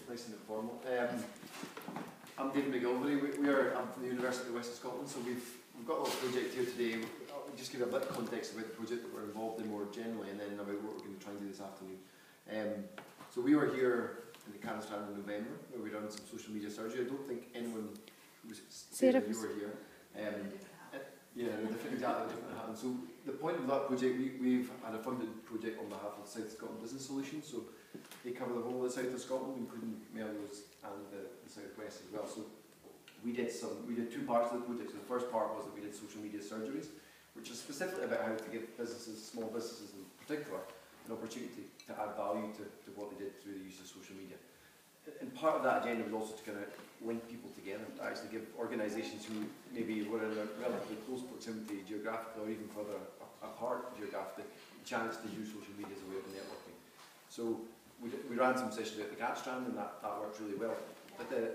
nice and informal. I'm David McGillivray. I'm from the University of West of Scotland, so we've got a little project here today. I'll just give you a bit of context about the project that we're involved in more generally, and then about what we're going to try and do this afternoon. So we were here in the Cannon Strand in November, where we done some social media surgery. I don't think anyone was here when you were here. Yeah, exactly different happened. So the point of that project, we've had a funded project on behalf of South Scotland Business Solutions. So they cover the whole of the south of Scotland, including Melrose and the southwest as well. So we did two parts of the project. So the first part was that we did social media surgeries, which is specifically about how to give businesses, small businesses in particular, an opportunity to add value to what they did through the use of social media. And part of that agenda was also to kind of link people together, to actually give organisations who maybe were in a relatively close proximity geographically or even further apart geographically, a chance to use social media as a way of networking. So we ran some sessions at the Cannon Strand, and that worked really well. But the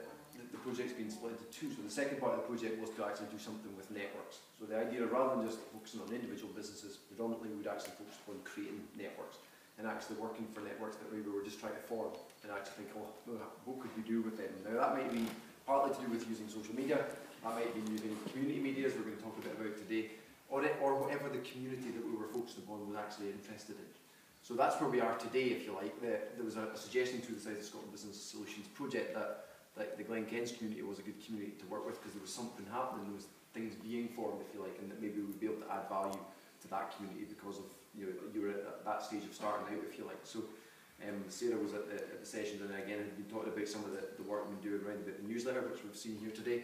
project's been split into two. So the second part of the project was to actually do something with networks. So the idea, rather than just focusing on individual businesses, predominantly we would actually focus on creating networks and actually working for networks that maybe we're just trying to form and actually think, oh, what could we do with them? Now that might be partly to do with using social media, that might be using community media, as we're going to talk a bit about today, or whatever the community that we were focused upon was actually interested in. So that's where we are today, if you like. There was a suggestion through the South of Scotland Business Solutions project that the Glen Kens community was a good community to work with because there was something happening, there was things being formed, if you like, and that maybe we would be able to add value to that community because of you were at that stage of starting out, if you like. So Sarah was at the sessions, and again had been talking about some of the work we've been doing around the newsletter, which we've seen here today.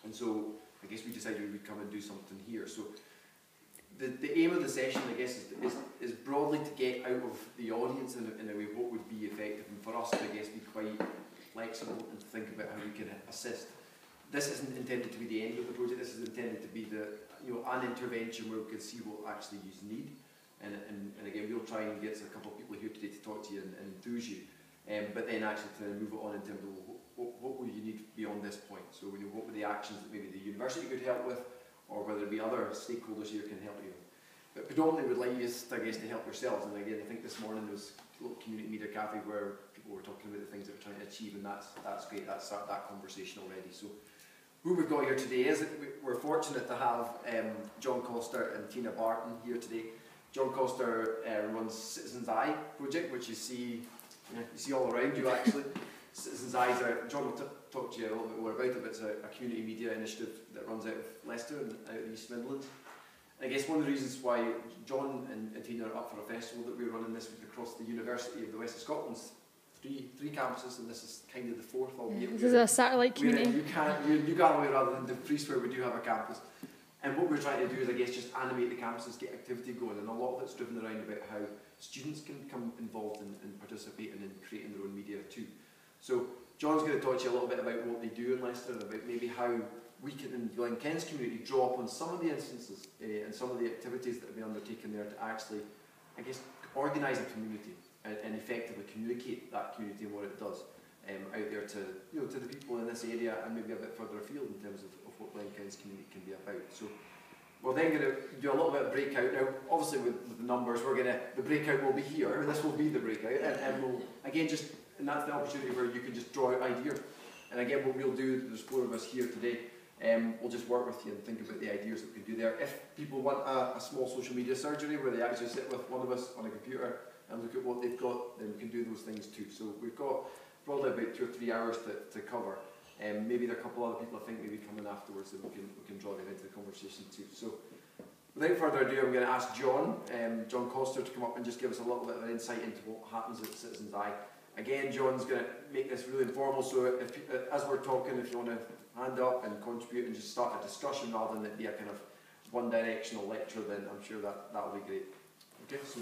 And so I guess we decided we would come and do something here. So the aim of the session, I guess, is broadly to get out of the audience in a way what would be effective, and for us to, I guess, be quite flexible and to think about how we can assist. This isn't intended to be the end of the project. This is intended to be an intervention where we can see what actually you need. And again, we'll try and get a couple of people here today to talk to you and enthuse you, but then actually to move it on in terms of what would you need beyond this point. So what were the actions that maybe the university could help with, or whether it be other stakeholders here can help you. But predominantly we'd like you, I guess, to help yourselves. And again, I think this morning there was a little community media cafe where people were talking about the things that we're trying to achieve, and that's great. That's started that conversation already. So who we've got here today is we're fortunate to have John Coster and Tina Barton here today. John Coster runs Citizens Eye project, which you see all around you actually. Citizens Eye, John will talk to you a little bit more about it, but it's a community media initiative that runs out of Leicester and out of the East Midlands. And I guess one of the reasons why John and Tina are up for a festival that we're running this week across the University of the West of Scotland's three campuses, and this is kind of the fourth, albeit this is a satellite community. New Galloway rather than Dumfries, where we do have a campus. And what we're trying to do is, I guess, just animate the campuses, get activity going, and a lot of it's driven around about how students can become involved in participating in creating their own media too. So John's going to talk to you a little bit about what they do in Leicester, and about maybe how we can, in the Glen Kens community, draw upon some of the instances and some of the activities that have been undertaken there to actually, I guess, organise a community and effectively communicate that community and what it does out there to the people in this area, and maybe a bit further afield in terms of what Glen Kens community can be about. So we're then going to do a little bit of breakout. Now, obviously with the numbers, the breakout will be here, and this will be the breakout, and we'll, again, and that's the opportunity where you can just draw out ideas. And again, what we'll do, there's four of us here today, we'll just work with you and think about the ideas that we can do there. If people want a small social media surgery where they actually sit with one of us on a computer and look at what they've got, then we can do those things too. So we've got probably about 2 or 3 hours to cover. Maybe there are a couple other people I think maybe coming afterwards that we can draw them into the conversation too. So without further ado, I'm going to ask John Coster to come up and just give us a little bit of an insight into what happens at Citizens Eye. Again, John's going to make this really informal, so as we're talking, if you want to hand up and contribute and just start a discussion rather than it be a kind of one-directional lecture, then I'm sure that will be great. Okay. So